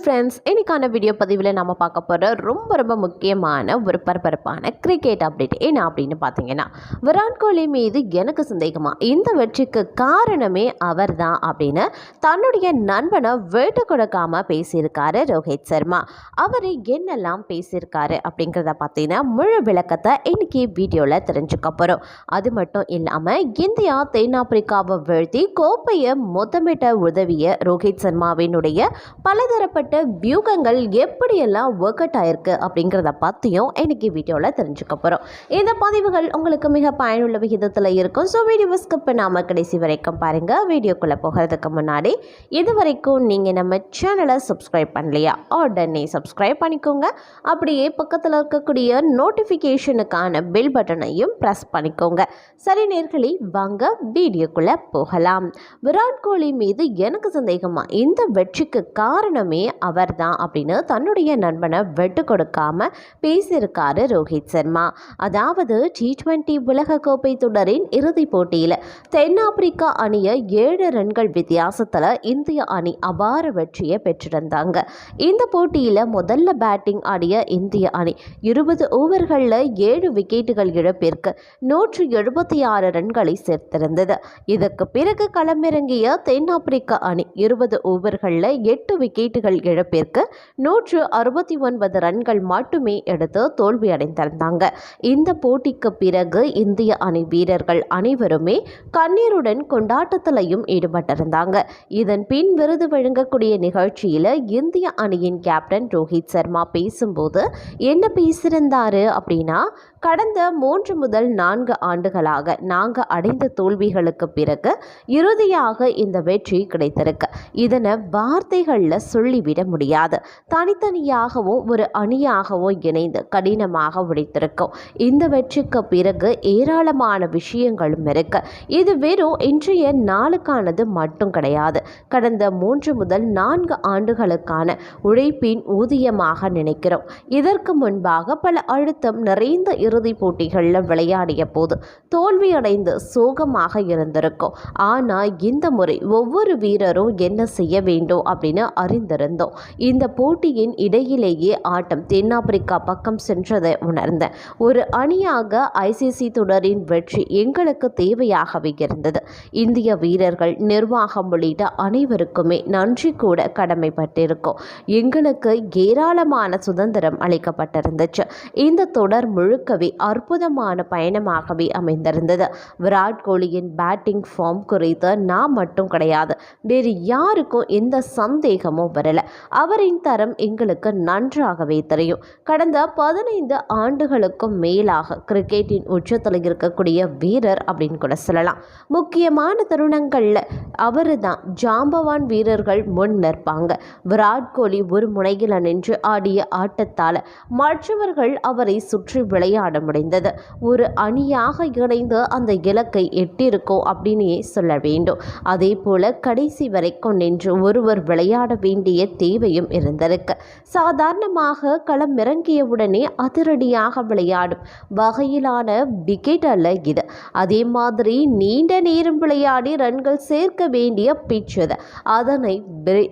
Friends, இன்னைக்கான video பதிவில் நம்ம பார்க்க போகிற ரொம்ப முக்கியமான ஒரு பரபரப்பான கிரிக்கெட் அப்டேட் என்ன அப்படின்னு பார்த்தீங்கன்னா, விராட் கோலி மீது எனக்கு சந்தேகமா, இந்த வெற்றிக்கு காரணமே அவர் தான் அப்படின்னு தன்னுடைய நண்பனை வேட்டு கொடுக்காம பேசியிருக்காரு ரோஹித் சர்மா. அவர் என்னெல்லாம் பேசியிருக்காரு அப்படிங்கிறத பார்த்தீங்கன்னா முழு விளக்கத்தை இன்னைக்கு வீடியோவில் தெரிஞ்சுக்க போகிறோம். அது மட்டும் இல்லாமல் இந்தியா தென்னாப்பிரிக்காவை வீழ்த்தி கோப்பையை மொத்தமிட்ட உதவிய ரோஹித் சர்மாவினுடைய பலதரப்பட்ட வியூகங்கள் எப்படியெல்லாம் ஒர்க் அவுட் ஆயிருக்கு அப்படிங்கிறத பற்றியும் இன்னைக்கு வீடியோவில் தெரிஞ்சுக்க போகிறோம். இந்த பதிவுகள் உங்களுக்கு மிக பயனுள்ள விகிதத்தில் இருக்கும். ஸோ வீடியோவை ஸ்கிப் பண்ணாமல் கடைசி வரைக்கும் பாருங்கள். வீடியோக்குள்ளே போகிறதுக்கு முன்னாடி இது வரைக்கும் நீங்கள் நம்ம சேனலை சப்ஸ்கிரைப் பண்ணலையா, உடனே சப்ஸ்கிரைப் பண்ணிக்கோங்க. அப்படியே பக்கத்தில் இருக்கக்கூடிய நோட்டிஃபிகேஷனுக்கான பெல் பட்டனையும் ப்ரெஸ் பண்ணிக்கோங்க. சரி நேர்களே, வாங்க வீடியோக்குள்ளே போகலாம். விராட் கோலி மீது எனக்கு சந்தேகமா, இந்த வெற்றிக்கு காரணமே அவர் தான் அப்படின்னு தன்னுடைய நண்பனை வெட்டு கொடுக்காம பேசியிருக்காரு ரோஹித் சர்மா. அதாவது T20 உலகக்கோப்பை தொடரின் இறுதிப் போட்டியில் தென்னாப்பிரிக்கா அணியை 7 ரன்கள் வித்தியாசத்தில் இந்திய அணி அபார வெற்றியை பெற்றிருந்தாங்க. இந்த போட்டியில் முதல்ல பேட்டிங் ஆடிய இந்திய அணி 20 ஓவர்களில் 7 விக்கெட்டுகள் இழப்பிற்கு 176 ரன்களை சேர்த்திருந்தது. இதற்கு பிறகு களமிறங்கிய தென்னாப்பிரிக்க அணி 20 ஓவர்களில் 8 விக்கெட்டுகள் இழப்பிற்கு 169 ரன்கள் மட்டுமே எடுத்து தோல்வியடைந்திருந்தாங்க. இந்த போட்டிக்கு பிறகு இந்திய அணி வீரர்கள் அனைவருமே கண்ணீருடன் கொண்டாட்டத்திலையும் ஈடுபட்டிருந்தாங்க. இதன் பின் விருது வழங்கக்கூடிய நிகழ்ச்சியில் இந்திய அணியின் கேப்டன் ரோஹித் சர்மா பேசும்போது என்ன பேசியிருந்தாரு அப்படின்னா, கடந்த 3 முதல் 4 ஆண்டுகளாக நாங்கள் அடைந்த தோல்விகளுக்கு பிறகு இறுதியாக இந்த வெற்றி கிடைத்திருக்கு. இதனை வார்த்தைகளில் சொல்லிவிட முடியாது. தனித்தனியாகவும் ஒரு அணியாகவும் இணைந்து கடினமாக உழைத்திருக்கோம். இந்த வெற்றிக்கு பிறகு ஏராளமான விஷயங்களும் இருக்கு. இது வெறும் இன்றைய நாளுக்கானது மட்டும் கிடையாது. கடந்த 3 முதல் 4 ஆண்டுகளுக்கான உழைப்பின் ஊதியமாக நினைக்கிறோம். இதற்கு முன்பாக பல அழுத்தம் நிறைந்த இறுதிப் போட்டிகளில் விளையாடிய போது தோல்வியடைந்து சோகமாக இருந்திருக்கும். ஆனால் இந்த முறை ஒவ்வொரு வீரரும் என்ன செய்ய வேண்டும் அப்படின்னு அறிந்திருந்தோம். இந்த போட்டியின் இடையிலேயே ஆட்டம் தென்னாப்பிரிக்கா பக்கம் சென்றதை உணர்ந்த ஒரு அணியாக ICC தொடரின் வெற்றி எங்களுக்கு தேவையாகவே இருந்தது. இந்திய வீரர்கள், நிர்வாகம் உள்ளிட்ட அனைவருக்குமே நன்றி கூட கடமைப்பட்டிருக்கோம். எங்களுக்கு ஏராளமான சுதந்திரம் அளிக்கப்பட்டிருந்துச்சு. இந்த தொடர் முழுக்கவே அற்புதமான பயணமாகவே அமைந்திருந்தது. விராட் கோலியின் பேட்டிங் ஃபார்ம் குறித்து நான் மட்டும் கிடையாது, வேறு யாருக்கும் எந்த சந்தேகமும் வரல. அவரின் தரம் எங்களுக்கு நன்றாகவே தெரியும். கடந்த 15 ஆண்டுகளுக்கும் மேலாக கிரிக்கெட்டின் உச்சத்தில் இருக்கக்கூடிய வீரர் அப்படின்னு கூட சொல்லலாம். முக்கியமான தருணங்களில் அவர் தான் ஜாம்பவான் வீரர்கள் முன் நிற்பாங்க. விராட் கோலி ஒரு முனையில் நின்று ஆடிய ஆட்டத்தால் மற்றவர்கள் அவரை சுற்றி விளையாட முடிந்தது. ஒரு அணியாக இணைந்து அந்த இலக்கை எட்டிருக்கோம் அப்படின்னே சொல்ல வேண்டும். அதே போல கடைசி வரைக்கும் நின்று ஒருவர் விளையாட வேண்டிய தேவையும் இருந்திருக்கு. சாதாரணமாக களம் இறங்கியவுடனே அதிரடியாக விளையாடும் வகையிலான விக்கெட் அல்ல இது. அதே மாதிரி நீண்ட நேரம் விளையாடி ரன்கள் சேர்க்க வேண்டிய பிட்ச் இது. அதனை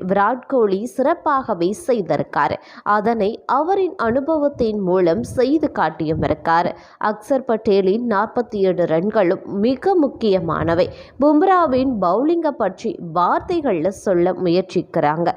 விராட் கோலி சிறப்பாகவே செய்திருக்காரு. அதனை அவரின் அனுபவத்தின் மூலம் செய்து காட்டியும் இருக்காரு. அக்சர் பட்டேலின் 47 ரன்களும் மிக முக்கியமானவை. பும்ராவின் பவுலிங்கை பற்றி வார்த்தைகளில் சொல்ல முயற்சிக்கிறாங்க.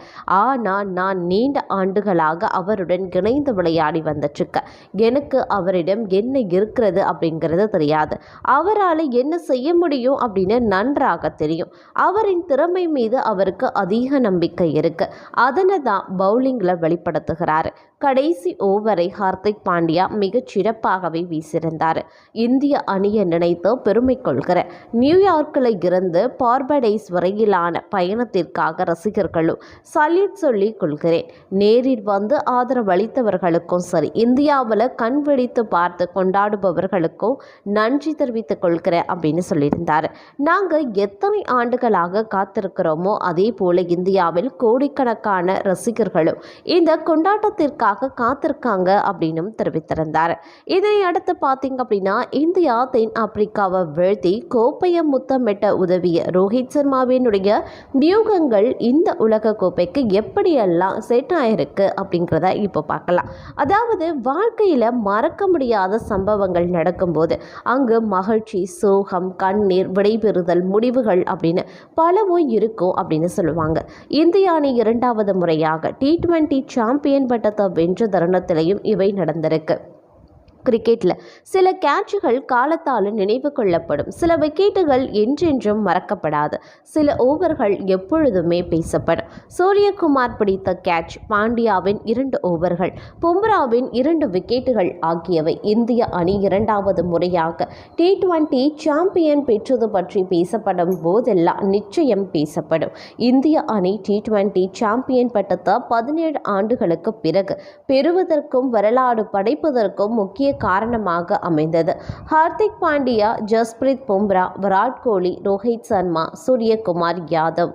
ஆனால் நான் நீண்ட ஆண்டுகளாக அவருடன் இணைந்து விளையாடி வந்துட்டுருக்கேன். எனக்கு அவரிடம் என்ன இருக்கிறது அப்படிங்கிறது தெரியாது. அவரால் என்ன செய்ய முடியும் அப்படின்னு நன்றாக தெரியும். அவரின் திறமை மீது அவருக்கு அதிக நம்பிக்கை இருக்கு. அதனை தான் பவுலிங்கில் வெளிப்படுத்துகிறார். கடைசி ஓவரை ஹார்திக் பாண்டியா மிகச் சிறப்பாகவே வீசியிருந்தார். இந்திய அணியை நினைத்து பெருமை கொள்கிற நியூயார்க்கில் இருந்து பார்படைஸ் வரையிலான பயணத்திற்காக ரசிகர்களும் சல்யூட் சொல்லி கொள்கிறேன். நேரில் வந்து ஆதரவளித்தவர்களுக்கும் சரி, இந்தியாவில் கண் வெடித்து பார்த்து கொண்டாடுபவர்களுக்கும் நன்றி தெரிவித்துக் கொள்கிறேன் அப்படின்னு சொல்லியிருந்தார். நாங்கள் எத்தனை ஆண்டுகளாக காத்திருக்கிறோமோ அதே போல இந்தியாவில் கோடிக்கணக்கான ரசிகர்களும் இந்த கொண்டாட்டத்திற்காக காத்திருக்காங்க அப்படின்னு தெரிவித்திருந்தார். இதை இதனை அடுத்து பார்த்தீங்க அப்படின்னா இந்தியா தென் ஆப்பிரிக்காவை வீழ்த்தி கோப்பையை முத்தமிட்ட உதவிய ரோஹித் சர்மாவினுடைய வியூகங்கள் இந்த உலக கோப்பைக்கு எப்படியெல்லாம் செட் ஆயிருக்கு அப்படிங்கிறத இப்போ பார்க்கலாம். அதாவது வாழ்க்கையில் மறக்க முடியாத சம்பவங்கள் நடக்கும்போது அங்கு மகிழ்ச்சி, சோகம், கண்ணீர், விடைபெறுதல், முடிவுகள் அப்படின்னு பலவும் இருக்கும் அப்படின்னு சொல்லுவாங்க. இந்திய அணி 2வது முறையாக T20 சாம்பியன் பட்டத்தை வென்ற தருணத்திலையும் இவை நடந்திருக்கு. கிரிக்கெட்டில் சில கேட்சுகள் காலத்தால் நினைவு கொள்ளப்படும், சில விக்கெட்டுகள் என்றென்றும் மறக்கப்படாது, சில ஓவர்கள் எப்பொழுதுமே பேசப்படும். சூரியகுமார் பிடித்த கேட்ச், பாண்டியாவின் 2 ஓவர்கள், பும்ராவின் 2 விக்கெட்டுகள் ஆகியவை இந்திய அணி 2வது முறையாக T20 சாம்பியன் பெற்றது பற்றி பேசப்படும் போதெல்லாம் நிச்சயம் பேசப்படும். இந்திய அணி T20 சாம்பியன் பட்டத்தை 17 ஆண்டுகளுக்கு பிறகு பெறுவதற்கும் வரலாறு படைப்பதற்கும் முக்கிய காரணமாக அமைந்தது. ஹார்திக் பாண்டியா, ஜஸ்பிரீத் பும்ரா, விராட் கோலி, ரோஹித் சர்மா, சூரியகுமார் யாதவ்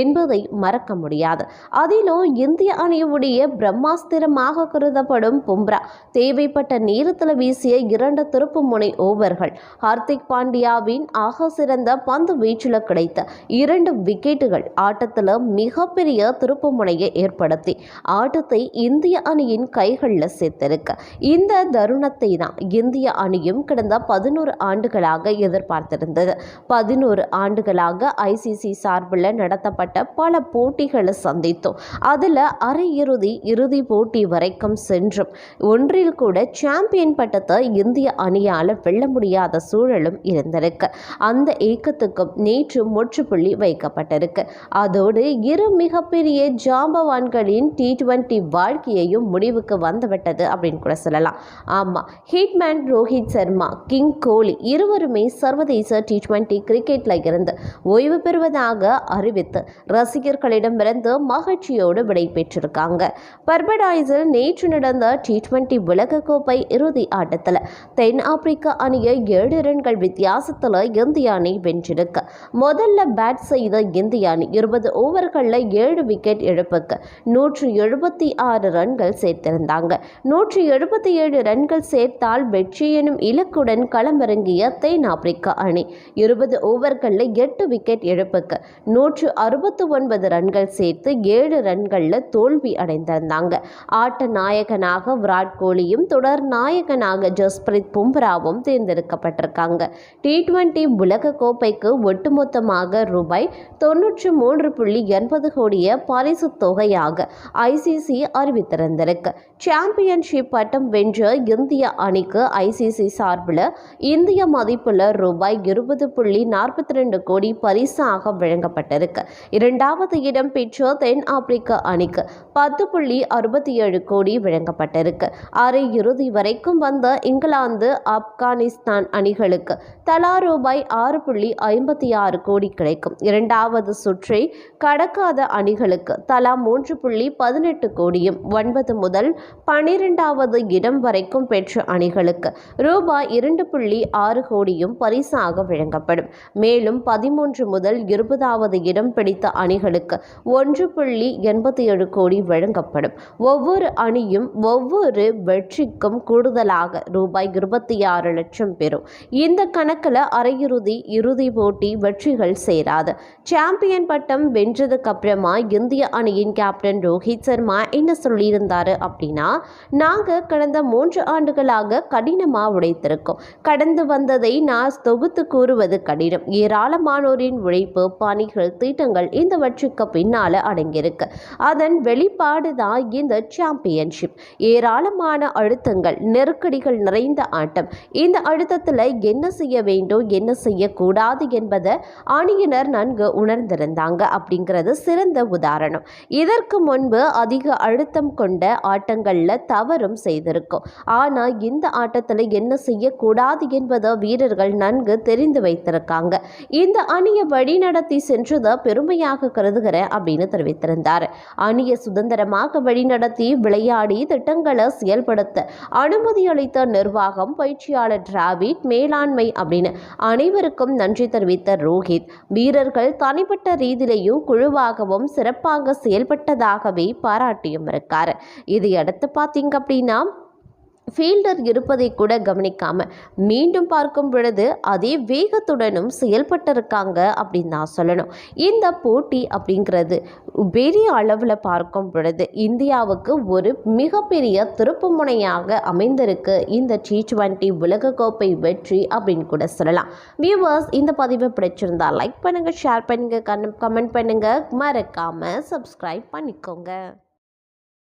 என்பதை மறக்க முடியாது. அதிலும் இந்திய அணியுடைய பிரம்மாஸ்திரமாக கருதப்படும் பும்ரா தேவைப்பட்ட நேரத்தில் வீசிய 2 திருப்பு முனை ஓவர்கள், ஹார்திக் பாண்டியாவின் ஆக சிறந்த பந்து வீச்சில் கிடைத்த 2 விக்கெட்டுகள் ஆட்டத்தில் மிகப்பெரிய திருப்பு முனையை ஏற்படுத்தி ஆட்டத்தை இந்திய அணியின் கைகளில் சேர்த்திருக்க. இந்த தருணத்தை தான் இந்திய அணியும் கடந்த 11 ஆண்டுகளாக எதிர்பார்த்திருந்தது. 11 ஆண்டுகளாக ICC சார்பில் நடத்தப்பட்ட பல போட்டிகளை சந்தித்தோம். அதில் அரையிறுதி, இறுதி போட்டி வரைக்கும் சென்றும் ஒன்றில் கூட சாம்பியன் பட்டத்தை இந்திய அணியால் வெல்ல முடியாத சூழலும் இருந்திருக்கு. அந்த ஏக்கத்துக்கும் நேற்று முற்றுப்புள்ளி வைக்கப்பட்டிருக்கு. அதோடு இரு மிகப்பெரிய ஜாம்பவான்களின் T20 வாழ்க்கையையும் முடிவுக்கு வந்துவிட்டது அப்படின்னு கூட சொல்லலாம். ஆமாம், ஹிட்மேன் ரோஹித் சர்மா, கிங் கோலி இருவருமே சர்வதேச T20 கிரிக்கெட்டில் இருந்து ஓய்வு பெறுவதாக அறிவித்து ரசிகர்களிடமிருந்து மகிழ்ச்சியோடு விடை பெற்றிருக்காங்க. பர்படாய்ஸில் நேற்று நடந்த T20 உலகக்கோப்பை இறுதி ஆட்டத்தில் தென் ஆப்பிரிக்கா அணியை 7 ரன்கள் வித்தியாசத்தில் இந்திய அணி வென்றிருக்கு. முதல்ல பேட் செய்த இந்திய அணி 20 ஓவர்களில் 7 விக்கெட் இழப்புக்கு 176 ரன்கள் சேர்த்திருந்தாங்க. 177 ரன்கள் சேர்த்தால் வெற்றி எனும் இலக்குடன் களமிறங்கிய தென் ஆப்பிரிக்கா அணி 20 ஓவர்களில் 8 விக்கெட் இழப்புக்கு 169 ரன்கள் சேர்த்து 7 ரன்களில் தோல்வி அடைந்திருந்தாங்க. ஆட்ட நாயகனாக விராட் கோலியும் தொடர் நாயகனாக ஜஸ்பிரீத் பும்ராவும் தேர்ந்தெடுக்கப்பட்டிருக்காங்க. T20 உலக கோப்பைக்கு ஒட்டுமொத்தமாக ரூபாய் 93.80 கோடிய பரிசு தொகையாக ICC அறிவித்திருந்திருக்கு. சாம்பியன்ஷிப் பட்டம் வென்ற இந்திய அணிக்கு ICC சார்பில் இந்திய மதிப்புள்ள ரூபாய் 20.42 கோடி பரிசாக வழங்கப்பட்டிருக்கு. 2வது இடம் பெற்ற தென் ஆப்பிரிக்க அணிக்கு 10.67 கோடி வழங்கப்பட்டிருக்கு. அரை இறுதி வரைக்கும் வந்த இங்கிலாந்து, ஆப்கானிஸ்தான் அணிகளுக்கு தலா ரூபாய் 6.56 கோடி கிடைக்கும். 2வது சுற்றை கடக்காத அணிகளுக்கு தலா 3.18 கோடியும் 9 முதல் 12வது இடம் வரைக்கும் பெற்ற அணிகளுக்கு ரூபாய் 2.6 கோடியும் பரிசாக வழங்கப்படும். மேலும் 13 முதல் 20வது இடம் பிடித்த அணிகளுக்கு 1.87 கோடி வழங்கப்படும். ஒவ்வொரு அணியும் ஒவ்வொரு வெற்றிக்கும் கூடுதலாக ரூபாய் 26 லட்சம் பெறும். இந்த கணக்கில் அரையிறுதி, இறுதி போட்டி வெற்றிகள் சேராது. சாம்பியன் பட்டம் வென்றதுக்கு அப்புறமா இந்திய அணியின் கேப்டன் ரோஹித் சர்மா என்ன சொல்லியிருந்தாரு அப்படின்னா, நாங்கள் கடந்த 3 ஆண்டுகளாக கடினமாக உழைத்திருக்கோம். கடந்து வந்ததை நான் தொகுத்து கூறுவது கடினம். ஏராளமானோரின் உழைப்பு, பணிகள், திட்டங்கள் இந்த வெற்றிக்கு பின்னால் அடங்கியிருக்கு. அதன் வெளிப்பாடு தான் இந்த சாம்பியன்ஷிப். ஏராளமான அழுத்தங்கள், நெருக்கடிகள் நிறைந்த ஆட்டம். இந்த அழுத்தத்தில் என்ன செய்ய வேண்டும், என்ன செய்யக்கூடாது என்பதை அணியினர் நன்கு உணர்ந்திருந்தாங்க அப்படிங்கிறது சிறந்த உதாரணம். இதற்கு முன்பு அதிக அழுத்தம் கொண்ட ஆட்டங்களில் தவறும் செய்திருக்கும். ஆனால் இந்த ஆட்டத்தில் என்ன செய்யக்கூடாது என்பதை வீரர்கள் நன்கு தெரிந்து வைத்திருக்காங்க. இந்த அணியை வழிநடத்தி சென்றதை பெருமையாக கருதுகிறேன் அப்படின்னு தெரிவித்திருந்தார். அணியை சுதந்திரமாக வழிநடத்தி விளையாடி திட்டங்களை செயல்படுத்த அனுமதி அளித்த நிர்வாகம், பயிற்சியாளர் டிராவிட், மேலாண்மை அப்படின்னு அனைவருக்கும் நன்றி தெரிவித்த ரோஹித், வீரர்கள் தனிப்பட்ட ரீதியிலையும் குழுவாகவும் சிறப்பாக செயல்பட்டதாகவே பாராட்டியும் இருக்காரு. இதையடுத்து பார்த்தீங்க அப்படின்னா ஃபீல்டர் இருப்பதை கூட கவனிக்காம மீண்டும் பார்க்கும் பொழுது அதே வேகத்துடனும் செயல்பட்டிருக்காங்க அப்படின்னு தான் சொல்லணும். இந்த போட்டி அப்படிங்கிறது பெரிய அளவில் பார்க்கும் பொழுது இந்தியாவுக்கு ஒரு மிகப்பெரிய திருப்பு முனையாக அமைந்திருக்கு இந்த T20 உலகக்கோப்பை வெற்றி அப்படின்னு கூட சொல்லலாம். வியூவர்ஸ், இந்த பதிவை பிடிச்சிருந்தா லைக் பண்ணுங்க, ஷேர் பண்ணுங்க, கமெண்ட் பண்ணுங்க, மறக்காம சப்ஸ்கிரைப் பண்ணிக்கோங்க.